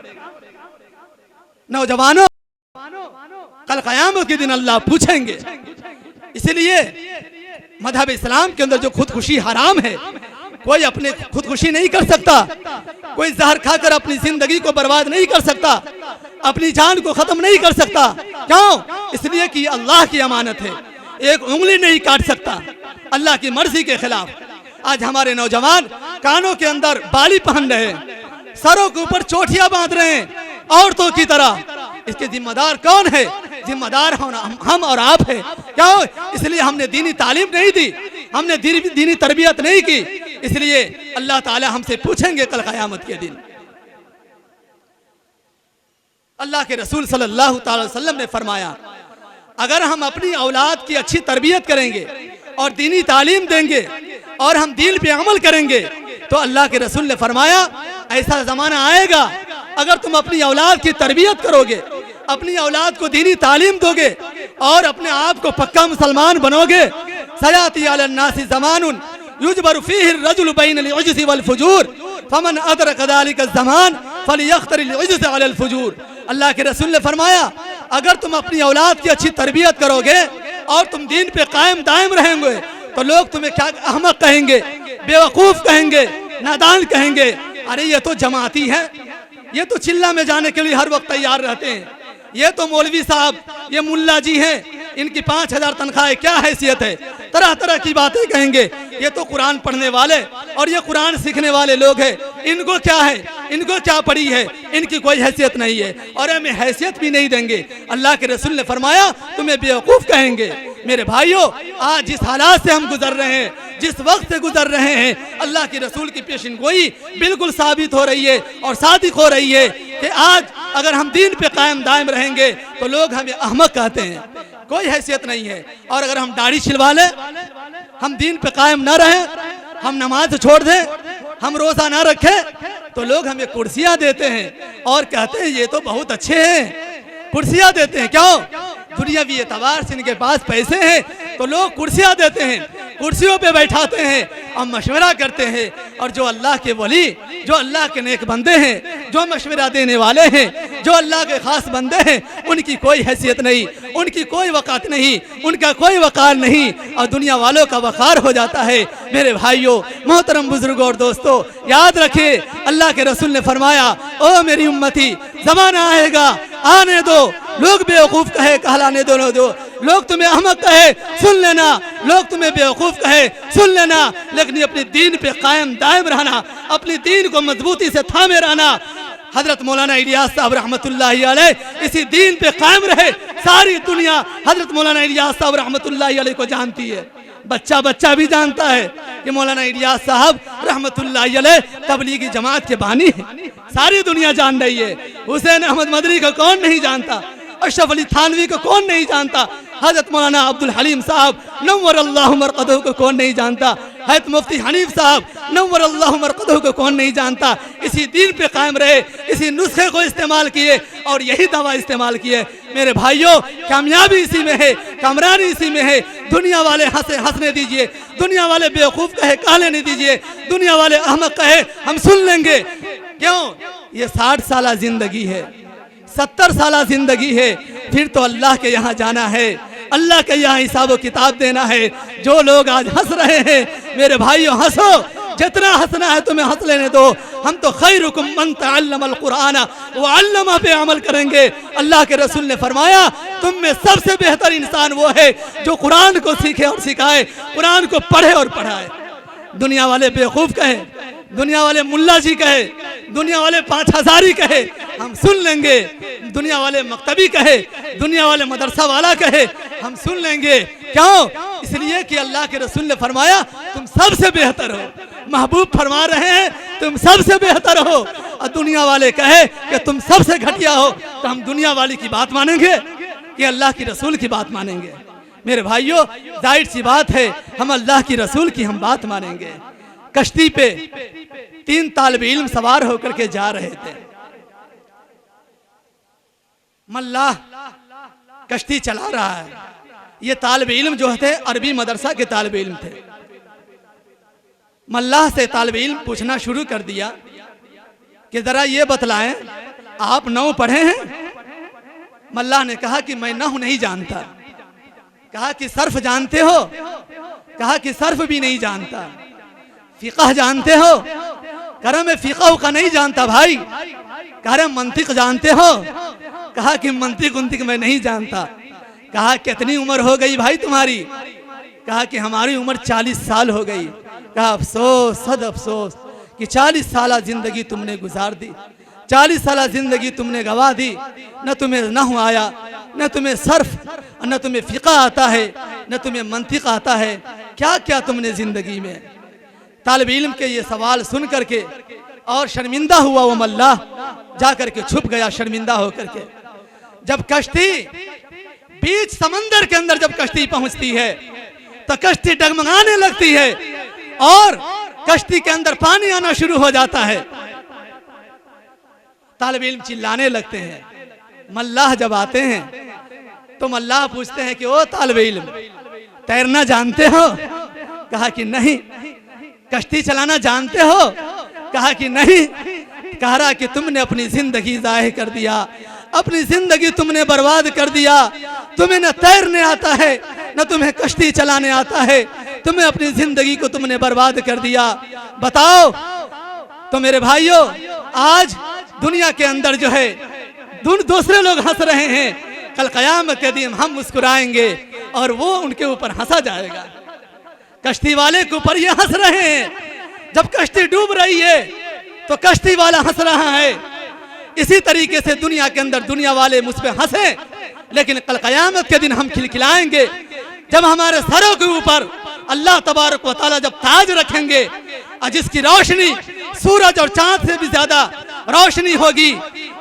नौजवानों, कल क़यामत के दिन अल्लाह पूछेंगे। इसलिए मज़हब इस्लाम के अंदर जो खुदकुशी हराम है, कोई अपने खुदकुशी नहीं कर सकता, कोई जहर खाकर अपनी जिंदगी को बर्बाद नहीं कर सकता, अपनी जान को खत्म नहीं कर सकता। क्यों? इसलिए कि अल्लाह की अमानत है। एक उंगली नहीं काट सकता अल्लाह की मर्जी के खिलाफ। आज हमारे नौजवान कानों के अंदर बाली पहन रहे हैं, सरों के ऊपर चोटियां बांध रहे हैं औरतों की तरह। इसके जिम्मेदार कौन है? जिम्मेदार हम और आप है। क्यों? इसलिए हमने दीनी तालीम नहीं दी, हमने दीनी तरबियत नहीं की। इसलिए अल्लाह ताला हमसे पूछेंगे कल क़यामत के दिन। अल्लाह के रसूल सल्लल्लाहु अलैहि वसल्लम ने फरमाया, अगर हम अपनी औलाद की अच्छी तरबियत करेंगे और दीनी तालीम देंगे और हम दीन पे अमल करेंगे, तो अल्लाह के रसूल ने फरमाया ऐसा ज़माना आएगा, अगर तुम अपनी औलाद की तरबियत करोगे, अपनी औलाद को दीनी तालीम दोगे और अपने आप को पक्का मुसलमान बनोगे, सयाती अलन नासी ज़मानुन युजबरु फीहि रजुल बैनल उज्ज़ि वल फुजूर फमन अदरक ज़ालिका ज़मान फलियख्तरिल उज्ज़ अलल फुजूर। अल्लाह के रसूल ने फरमाया, अगर तुम अपनी औलाद की अच्छी तरबियत करोगे और तुम दीन पे कायम दायम रहेंगे, तो लोग तुम्हें क्या अहमक कहेंगे, बेवकूफ़ कहेंगे, नादान कहेंगे। अरे ये तो जमाती है, ये तो चिल्ला में जाने के लिए हर वक्त तैयार रहते हैं, ये तो मौलवी साहब, ये मुल्ला जी हैं, इनकी 5000 तनख्वाह, क्या हैसियत है? तरह तरह की बातें कहेंगे। ये तो कुरान पढ़ने वाले और ये कुरान सीखने वाले लोग हैं, इनको क्या है, इनको क्या पड़ी है, इनकी कोई हैसियत नहीं है और हमें हैसियत भी नहीं देंगे। अल्लाह के रसूल ने फरमाया तुम्हें बेवकूफ़ कहेंगे। मेरे भाइयों, आज जिस हालात से हम गुजर रहे हैं, जिस वक्त से गुजर रहे हैं, अल्लाह के रसूल की पेशिनगोई बिल्कुल साबित हो रही है और सादिक हो रही है कि आज अगर हम दीन पे कायम दायम रहेंगे तो लोग हमें अहमक कहते हैं, कोई हैसियत नहीं है। और अगर हम दाढ़ी छिलवा लें, हम दीन पे कायम ना रहें, हम नमाज छोड़ दें, हम रोज़ा ना रखें, तो लोग हमें कुर्सियाँ देते हैं और कहते हैं ये तो बहुत अच्छे हैं। कुर्सियाँ देते हैं, क्यों? दुनियावी एतबार से इनके पास पैसे हैं तो लोग कुर्सियाँ देते हैं, कुर्सियों पे बैठाते हैं और मशवरा करते हैं। और जो अल्लाह के वली, जो अल्लाह के नेक बंदे हैं, जो मशवरा देने वाले हैं, जो अल्लाह के खास बंदे हैं, उनकी कोई हैसियत नहीं, उनकी कोई वक़ात नहीं, उनका कोई वक़ार नहीं और दुनिया वालों का वक़ार हो जाता है। मेरे भाइयों, मोहतरम बुजुर्गों और दोस्तों, याद रखें, अल्लाह के रसूल ने फरमाया, ओ मेरी उम्मती, ज़माना आएगा, आने दो, लोग बेवकूफ़ कहे कहलाने दो, लोग तुम्हें अहमक कहे सुन लेना, लोग तुम्हें बेवकूफ़ कहे सुन लेना, लेकिन अपने दीन पे कायम दायम रहना, अपनी दीन को मजबूती से थामे रहना। हजरत मौलाना इलियास साहब रहमतुल्लाहि अलैह इसी दीन पे कायम रहे। सारी दुनिया हजरत मौलाना इलियास साहब रहमतुल्लाहि अलैह को जानती है, बच्चा बच्चा भी जानता है कि मौलाना इलियास साहब रहमतुल्लाहि अलैह तबलीगी जमात के बानी हैं, सारी दुनिया जान रही है। हुसैन अहमद मदनी को कौन नहीं जानता, अशरफ अली थानवी को कौन नहीं जानता, हजरत मौलाना अब्दुल हलीम साहब नव्वरल्लाहु मरक़दहु को कौन नहीं जानता, हजरत मुफ्ती हनीफ साहब नव्वरल्लाहु मरक़दहु को कौन नहीं जानता। इसी दीन पे कायम रहे, इसी नुस्खे को इस्तेमाल किए और यही दवा इस्तेमाल किए। मेरे भाइयों, कामयाबी इसी में है, कामरानी इसी में है। दुनिया वाले हंसने दीजिए, दुनिया वाले बेवकूफ़ कहे कहने दीजिए, दुनिया वाले अहमक कहे हम सुन लेंगे। क्यों? ये 60 साल जिंदगी है, 70 साल जिंदगी है, फिर तो अल्लाह के यहाँ जाना है, अल्लाह के यहाँ हिसाब किताब देना है। जो लोग आज हंस रहे हैं, मेरे भाइयों हंसो, जितना हंसना है तुम्हें हंस लेने दो, हम तो खैरुकुम मन तअल्लमल कुरान व अल्लमा पे अमल करेंगे। अल्लाह के रसूल ने फरमाया तुम में सबसे बेहतर इंसान वो है जो कुरान को सीखे और सिखाए, कुरान को पढ़े और पढ़ाए। दुनिया वाले बेवकूफ़ कहे, दुनिया वाले मुल्ला जी कहे, दुनिया वाले 5000 कहे, हम सुन लेंगे। दुनिया वाले मक्तबी कहे, दुनिया वाले मदरसा वाला कहे, हम सुन लेंगे। क्यों? इसलिए कि अल्लाह के रसूल ने फरमाया तुम सबसे बेहतर हो। महबूब फरमा रहे हैं तुम सबसे बेहतर हो, और दुनिया वाले कहे कि तुम सबसे घटिया हो, तो हम दुनिया वाली की बात मानेंगे कि अल्लाह की रसूल की बात मानेंगे? मेरे भाइयों, जाहिर सी बात है हम अल्लाह की रसूल की हम बात मानेंगे। कश्ती पे 3 तालिब इल्म सवार होकर के जा रहे थे। मल्लाह कश्ती चला रहा है। ये तालिब इल्म जो थे अरबी मदरसा के तालिब इल्म थे। मल्लाह से तालिब इल्म पूछना शुरू कर दिया कि जरा ये बतलाएं आप नौ पढ़े हैं? मल्लाह ने कहा कि मैं नहू नहीं जानता। कहा कि सर्फ जानते हो? कहा कि सर्फ भी नहीं जानता। फिक़ह जानते हो? कहा मैं फिक़ह का नहीं जानता भाई। कहा रे मंतिक जानते हो? कहा कि मंतिक उन्तिक मैं नहीं जानता। कहा कितनी उम्र हो गई भाई तुम्हारी? कहा कि हमारी उम्र 40 साल हो गई। कहा अफसोस, सद अफसोस कि 40 साल जिंदगी तुमने गुजार दी, 40 साल जिंदगी तुमने गवा दी। न तुम्हें नहू आया, न तुम्हें सर्फ, न तुम्हें फिक़ह आता है, न तुम्हें मंतिक आता है। क्या क्या तुमने जिंदगी में। तालिब इल्म के ये सवाल सुन करके और शर्मिंदा हुआ वो मल्लाह, जा करके छुप गया शर्मिंदा होकर के। जब कश्ती बीच समंदर के अंदर जब कश्ती पहुंचती है तो कश्ती डगमगाने लगती है और कश्ती के अंदर पानी आना शुरू हो जाता है। तालिब इल्म चिल्लाने लगते हैं। मल्लाह जब आते हैं तो मल्लाह पूछते हैं कि ओ तालिब इल्म तैरना जानते हो? कहा कि नहीं। कश्ती चलाना जानते हो? कहा कि नहीं। कह रहा कि तुमने अपनी जिंदगी ज़ाहिर कर दिया, अपनी जिंदगी तुमने बर्बाद कर दिया। तुम्हें न तैरने आता है, न तुम्हें कश्ती चलाने आता है, तुम्हें अपनी जिंदगी को तुमने बर्बाद कर दिया। बताओ। तो मेरे भाइयों, आज दुनिया के अंदर जो है दूसरे लोग हंस रहे हैं, कल क़यामत के दिन हम मुस्कुराएंगे और वो उनके ऊपर हंसा जाएगा। कश्ती वाले के ऊपर ये हंस रहे हैं। जब कश्ती डूब रही है तो कश्ती वाला हंस रहा है। इसी तरीके से दुनिया के अंदर दुनिया वाले मुझ पे हंसे, लेकिन कल क़यामत के दिन हम खिलखिलाएंगे। जब हमारे सरों के ऊपर अल्लाह तबारक व तआला जब ताज रखेंगे और जिसकी रोशनी सूरज और चांद से भी ज्यादा रोशनी होगी,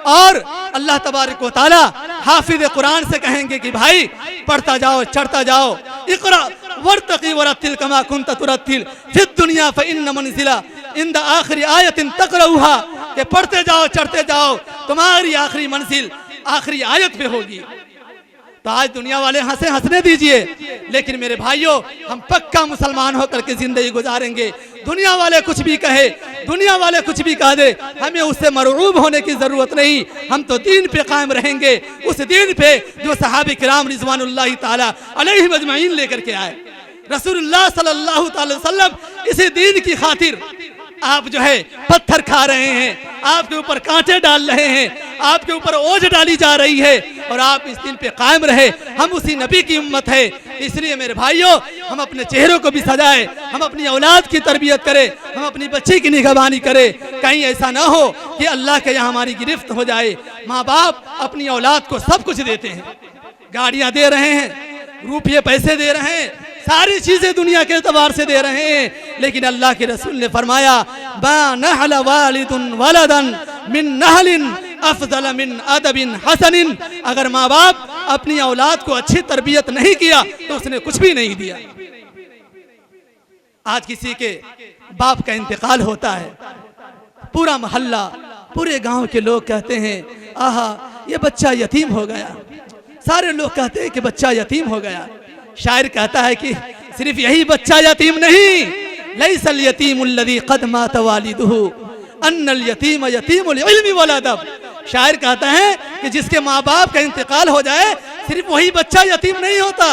और अल्लाह तबारक व तआला हाफिज कुरान से कहेंगे कि भाई पढ़ता जाओ, चढ़ता जाओ, इक़रा वर्तक़ी वरत्तिल कमा कुन्त तुरत्तिल फिद दुनिया फ़इन्न मंज़िला इंद आखिरी आयतिन तक़रऊहा, कि पढ़ते जाओ, चढ़ते जाओ, तुम्हारी आखिरी मंजिल आखिरी आयत पे होगी। तो आज दुनिया वाले हंसे, हंसने दीजिए, लेकिन मेरे भाइयों हम पक्का मुसलमान होकर के जिंदगी गुजारेंगे। दुनिया वाले कुछ भी कहे, दुनिया वाले कुछ भी कह दे, हमें उससे मरऊब होने की जरूरत नहीं। हम तो दीन पे कायम रहेंगे, उस दीन पे जो सहाबा किराम रिज़वानुल्लाहि ताला अलैहिम अजमईन लेकर के आए। रसूलुल्लाह सल्लल्लाहु अलैहि वसल्लम इसी दीन की खातिर आप जो है पत्थर खा रहे हैं, आपके ऊपर कांटे डाल रहे हैं, आपके ऊपर ओझ डाली जा रही है, और आप इस दिन पे कायम रहे। हम उसी नबी की उम्मत है। इसलिए मेरे भाइयों, हम अपने चेहरों को भी सजाए, हम अपनी औलाद की तरबियत करें, हम अपनी बच्ची की निगहबानी करें। कहीं ऐसा ना हो कि अल्लाह के यहाँ हमारी गिरफ्त हो जाए। माँ बाप अपनी औलाद को सब कुछ देते हैं, गाड़ियाँ दे रहे हैं, रुपये पैसे दे रहे हैं, सारी चीजें दुनिया के एतबार से दे रहे हैं, लेकिन अल्लाह के रसूल ने फरमाया बा नहल वालिदुन वलदन मिन नहलिन अफजल मिन अदबिन हसनिन। अगर माँ बाप अपनी औलाद को अच्छी तरबियत नहीं किया तो उसने कुछ भी नहीं दिया। आज किसी के बाप का इंतकाल होता है, पूरा मोहल्ला, पूरे गांव के लोग कहते हैं आहा ये बच्चा यतीम हो गया। सारे लोग कहते हैं कि बच्चा यतीम हो गया। शायर कहता है कि सिर्फ यही बच्चा यतीम नहीं, लैसल यतीमुल लज़ी क़द मात वालिदुहु अन्नल यतीम यतीमुल इल्मी वल अदब। शायर कहता है कि जिसके माँ बाप का इंतकाल हो जाए सिर्फ वही बच्चा यतीम नहीं होता,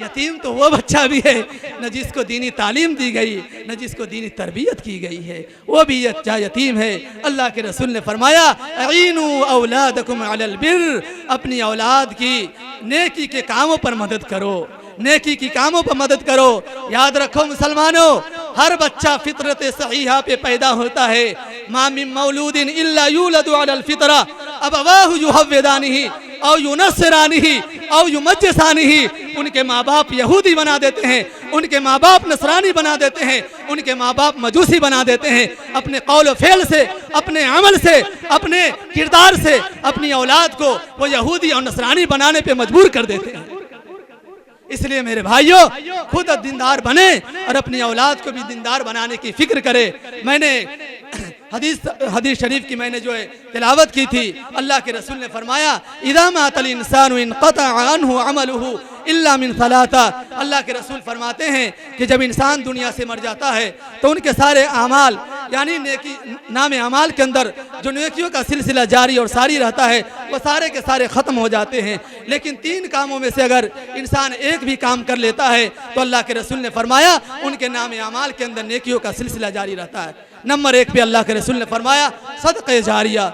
यतीम तो वो बच्चा भी है न जिसको दीनी तालीम दी गई, न जिसको दीनी तरबियत की गई है, वो भी यतीम है। अल्लाह के रसूल ने फरमाया अईनु औलादकुम अलल बिर, अपनी औलाद की नेकी के कामों पर मदद करो, नेकी की कामों पर मदद करो। याद रखो मुसलमानों, हर बच्चा फितरत सहीहा पे पैदा होता है। मा मिन मौलूदिन इल्ला यूलदु अलल फितरा अबवाहु युहव्विदानिही औ युनस्सिरानिही औ युमज्जिसानिही। उनके माँ बाप यहूदी बना देते हैं, उनके माँ बाप नसरानी बना देते हैं, उनके माँ बाप मजूसी बना देते हैं। अपने कौल फेल से, अपने अमल से, अपने किरदार से अपनी औलाद को वो यहूदी और नसरानी बनाने पे मजबूर कर देते हैं। इसलिए मेरे भाइयों, खुद दीनदार बने और अपनी औलाद को भी दीनदार बनाने की फिक्र करे। मैंने हदीस शरीफ की मैंने जो है तिलावत की थी। अल्लाह के रसूल ने फरमाया इदा मातल इंसानु इनक़ता अन्हु अमलुहु इल्ला मिन सलाता। अल्लाह के रसूल फरमाते हैं कि जब इंसान दुनिया से मर जाता है तो उनके सारे अमाल यानी नेकी नाम अमाल के अंदर जो नेकियों का सिलसिला जारी और सारी रहता है वो सारे के सारे ख़त्म हो जाते हैं। लेकिन 3 कामों में से अगर इंसान एक भी काम कर लेता है तो अल्लाह के रसूल ने फरमाया उनके नाम अमाल के अंदर नेकियों का सिलसिला जारी रहता है। नंबर 1 पे अल्लाह के रसूल ने फरमाया सदक़े जारिया।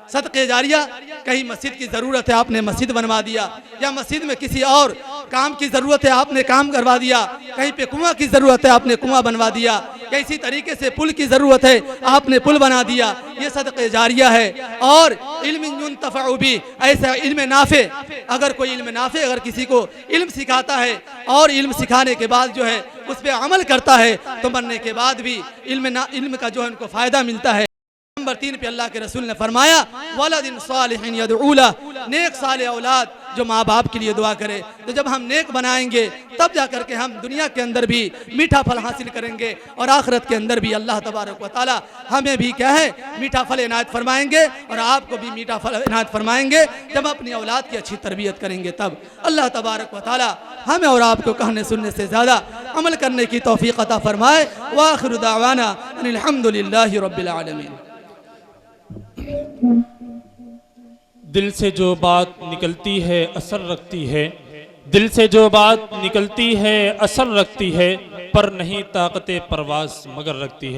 सदक़े जारिया, कहीं मस्जिद की ज़रूरत है आपने मस्जिद बनवा दिया, या मस्जिद में किसी और काम की ज़रूरत है आपने काम करवा दिया, कहीं पे कुआं की ज़रूरत है आपने कुआं बनवा दिया, या इसी तरीके से पुल की ज़रूरत है आपने पुल बना दिया, ये सदक़े जारिया है। और इल्म युन्तफ़अ बिही, ऐसा इल्म नाफ़े, अगर कोई इल्म नाफ़े अगर किसी को इल्म सिखाता है और इल्म सिखाने के बाद जो है उस पर अमल करता है तो मरने के बाद भी इल्म का जो है उनको फ़ायदा मिलता है। नंबर 3 पे अल्लाह के रसूल ने फरमाया वलदिन सालिहिन यदऊला, नेक साले औलाद जो माँ बाप के लिए दुआ करे। तो जब हम नेक बनाएंगे तब जा करके हम दुनिया के अंदर भी मीठा फल हासिल करेंगे और आखिरत के अंदर भी अल्लाह तबारक व तआला हमें भी क्या है मीठा फल इनायत फरमाएंगे और आपको भी मीठा फल इनायत फरमाएंगे जब अपनी औलाद की अच्छी तरबियत करेंगे। तब अल्लाह तबारक व तआला हमें और आपको कहने सुनने से ज़्यादा अमल करने की तौफीक अता फरमाए। व आखिरु दावाना अनिल हम्दुलिल्लाहि रब्बिल आलमीन। दिल से जो बात निकलती है असर रखती है, दिल से जो बात निकलती है असर रखती है, पर नहीं ताकते परवास मगर रखती है।